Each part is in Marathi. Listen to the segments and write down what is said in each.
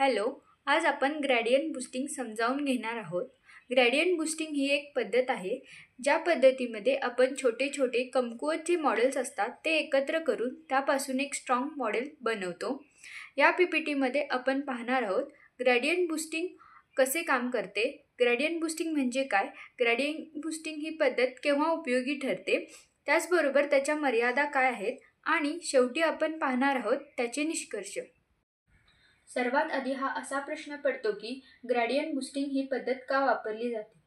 हॅलो. आज आपण ग्रेडियंट बूस्टिंग समजावून घेणार आहोत. ग्रेडियंट बूस्टिंग ही एक पद्धत आहे, ज्या पद्धतीमध्ये आपण छोटे छोटे कमकुवत जे मॉडेल्स असतात ते एकत्र करून त्यापासून एक स्ट्रॉंग मॉडेल बनवतो. या PPTमध्ये आपण पाहणार आहोत ग्रेडियंट बूस्टिंग कसे काम करते, ग्रेडियंट बूस्टिंग म्हणजे काय, ग्रेडियंट बूस्टिंग ही पद्धत केव्हा उपयोगी ठरते, त्याचबरोबर त्याच्या मर्यादा काय आहेत आणि शेवटी आपण पाहणार आहोत त्याचे निष्कर्ष. सर्वात आधी हा असा प्रश्न पडतो की ग्रेडियंट बूस्टिंग ही पद्धत का वापरली जाते.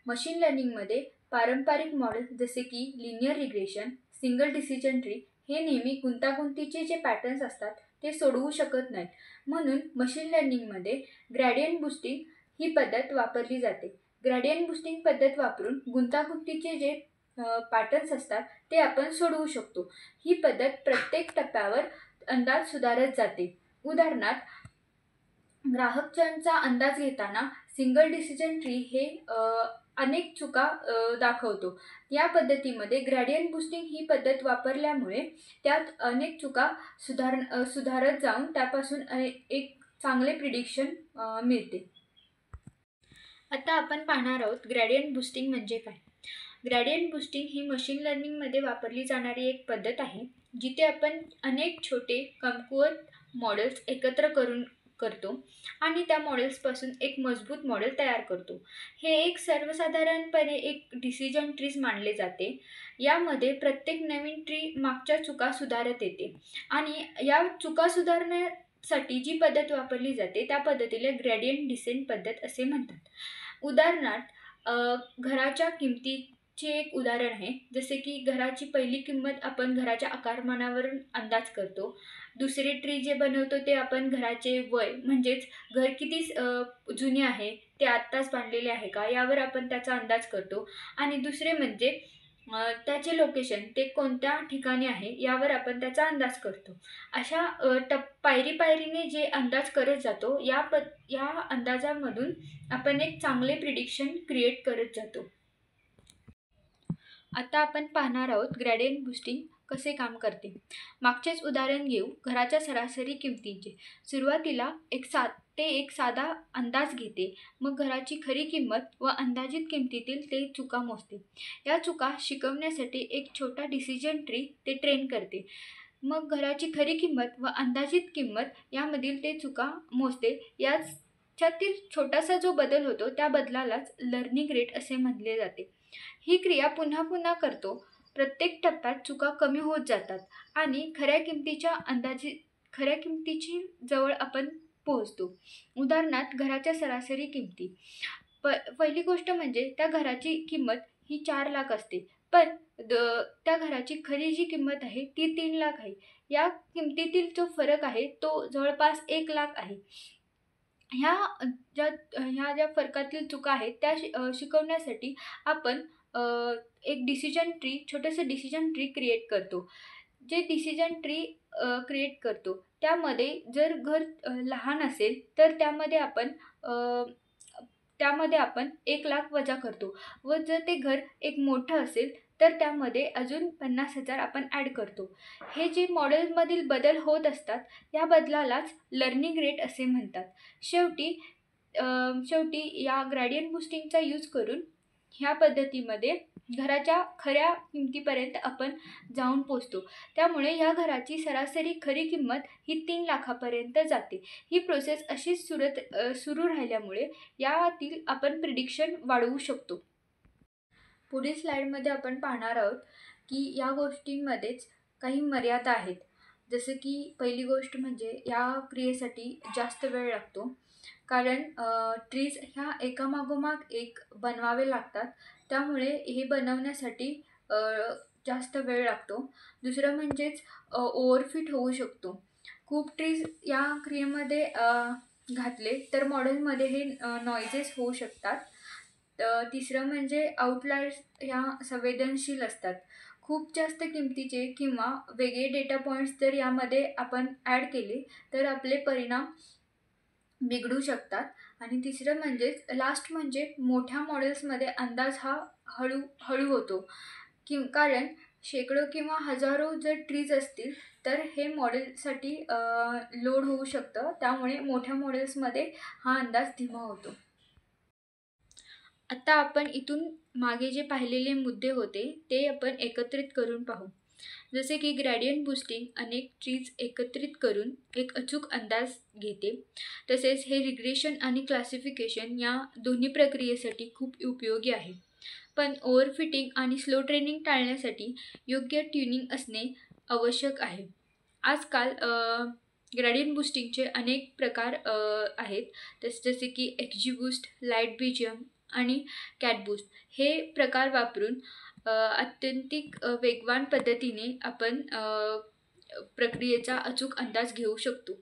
मशीन लर्निंगमध्ये पारंपरिक मॉडेल जसे की linear regression, single decision tree हे नेहमी गुंतागुंतीचे जे पॅटर्न्स असतात ते सोडवू शकत नाहीत. म्हणून मशीन लर्निंगमध्ये ग्रेडियंट बूस्टिंग ही पद्धत वापरली जाते. ग्रेडियंट बूस्टिंग पद्धत वापरून गुंतागुंतीचे जे पॅटर्न्स असतात ते आपण सोडवू शकतो. ही पद्धत प्रत्येक टप्प्यावर अंदाज सुधारत जाते. उदाहरणार्थ, ग्राहकांचा अंदाज घेताना सिंगल डिसिजन ट्री हे अनेक चुका दाखवतो. या पद्धतीमध्ये ग्रेडियंट बूस्टिंग ही पद्धत वापरल्यामुळे त्यात अनेक चुका सुधारत जाऊन त्यापासून एक चांगले प्रिडिक्शन मिळते. आता आपण पाहणार आहोत ग्रेडियंट बूस्टिंग म्हणजे काय. ग्रेडियंट बूस्टिंग ही मशीन लर्निंगमध्ये वापरली जाणारी एक पद्धत आहे, जिथे आपण अनेक छोटे कमकुवत मॉडेल्स एकत्र करतो आणि त्या मॉडेल्सपासून एक मजबूत मॉडेल तयार करतो. हे एक सर्वसाधारणपणे एक डिसिजन ट्रीज मानले जाते. यामध्ये प्रत्येक नवीन ट्री मागच्या चुका सुधारत येते आणि या चुका सुधारण्यासाठी जी पद्धत वापरली जाते त्या पद्धतीला ग्रेडियंट डिसेंट पद्धत असे म्हणतात. उदाहरणार्थ, घराच्या किमतीचे एक उदाहरण आहे. जसे की घराची पहिली किंमत आपण घराच्या आकारमानावरून अंदाज करतो. दुसरे ट्री जे बनवतो ते आपण घराचे वय म्हणजेच घर किती जुने आहे, ते आत्ताच बांधलेले आहे का यावर आपण त्याचा अंदाज करतो. आणि दुसरे म्हणजे त्याचे लोकेशन, ते कोणत्या ठिकाणी आहे यावर आपण त्याचा अंदाज करतो. अशा पायरी पायरीने जे अंदाज करत जातो या अंदाजामधून आपण एक चांगले प्रिडिक्शन क्रिएट करत जातो. आता आपण पाहणार आहोत ग्रेडियंट बूस्टिंग कसे काम करते. मागचेच उदाहरण घेऊ. घराच्या सरासरी किमतीचे सुरुवातीला एक साधा अंदाज घेते, मग घराची खरी किंमत व अंदाजित किमतीतील ते चुका मोजते. या चुका शिकवण्यासाठी एक छोटा डिसिजन ट्री ते ट्रेन करते. मग घराची खरी किंमत व अंदाजित किंमत यामधील ते चुका मोजते. याच्यातील छोटासा जो बदल होतो त्या बदलालाच लर्निंग रेट असे म्हटले जाते. ही क्रिया पुन्हा पुन्हा करतो. प्रत्येक टप्प्यात चुका कमी होत जातात आणि खऱ्या किमतीची जवळ आपण पोहोचतो. उदाहरणार्थ, घराच्या सरासरी किमती. पहिली गोष्ट म्हणजे त्या घराची किंमत ही 4 लाख असते, पण त्या घराची खरी जी किंमत आहे ती 3 लाख आहे. या किमतीतील जो फरक आहे तो जवळपास 1 लाख आहे. ह्या ज्या फरकातील चुका आहेत त्या शिकवण्यासाठी आपण एक छोटंसं डिसिजन ट्री क्रिएट करतो. जे डिसिजन ट्री क्रिएट करतो त्यामध्ये जर घर लहान असेल तर त्यामध्ये आपण 1 लाख वजा करतो व जर ते घर एक मोठं असेल तर त्यामध्ये अजून 50,000 आपण ॲड करतो. हे जे मॉडेलमधील बदल होत असतात या बदलालाच लर्निंग रेट असे म्हणतात. शेवटी या ग्रेडियंट बूस्टिंगचा यूज करून ह्या पद्धतीमध्ये घराच्या खऱ्या किमतीपर्यंत आपण जाऊन पोचतो. त्यामुळे ह्या घराची सरासरी खरी किंमत ही 3 लाखापर्यंत जाते. ही प्रोसेस अशीच सुरू राहिल्यामुळे यातील आपण प्रिडिक्शन वाढवू शकतो. पुढील स्लाईडमध्ये आपण पाहणार आहोत की या गोष्टींमध्येच काही मर्यादा आहेत. जसे की पहिली गोष्ट म्हणजे या क्रियेसाठी जास्त वेळ लागतो, कारण ट्रीज ह्या एकामागोमाग एक बनवावे लागतात. त्यामुळे हे बनवण्यासाठी जास्त वेळ लागतो. दुसरं म्हणजेच ओव्हरफिट होऊ शकतो. खूप ट्रीज या क्रियेमध्ये घातले तर मॉडेलमध्ये हे नॉइजेस होऊ शकतात. तिसरं म्हणजे आउटलायर्स ह्या संवेदनशील असतात. खूप जास्त किमतीचे किंवा वेगळे डेटा पॉईंट्स जर यामध्ये आपण ॲड केले तर आपले परिणाम बिघडू शकतात. आणि तिसरं लास्ट म्हणजे मोठ्या मॉडेल्समध्ये अंदाज हा हळू होतो, कारण शेकडो किंवा हजारो जर ट्रीज असतील तर हे मॉडेलसाठी लोड होऊ शकतं, त्यामुळे मोठ्या मॉडेल्समध्ये हा अंदाज धीमा होतो. आता आपण इथून मागे जे पाहिलेले मुद्दे होते ते आपण एकत्रित करून पाहू. जसे की ग्रेडियंट बूस्टिंग अनेक ट्रीज एकत्रित करून एक अचूक अंदाज घेते. तसेच हे रिग्रेशन आणि क्लासिफिकेशन या दोन्ही प्रक्रियेसाठी खूप उपयोगी आहे. पण ओव्हरफिटिंग आणि स्लो ट्रेनिंग टाळण्यासाठी योग्य ट्युनिंग असणे आवश्यक आहे. आजकाल ग्रेडियंट बूस्टिंगचे अनेक प्रकार आहेत. जसे की एक्झी लाईट बीजीएम आणि कॅट बूस्ट हे प्रकार वापरून अत्यंतिक वेगवान पद्धतीने आपण प्रक्रियेचा अचूक अंदाज घेऊ शकतो.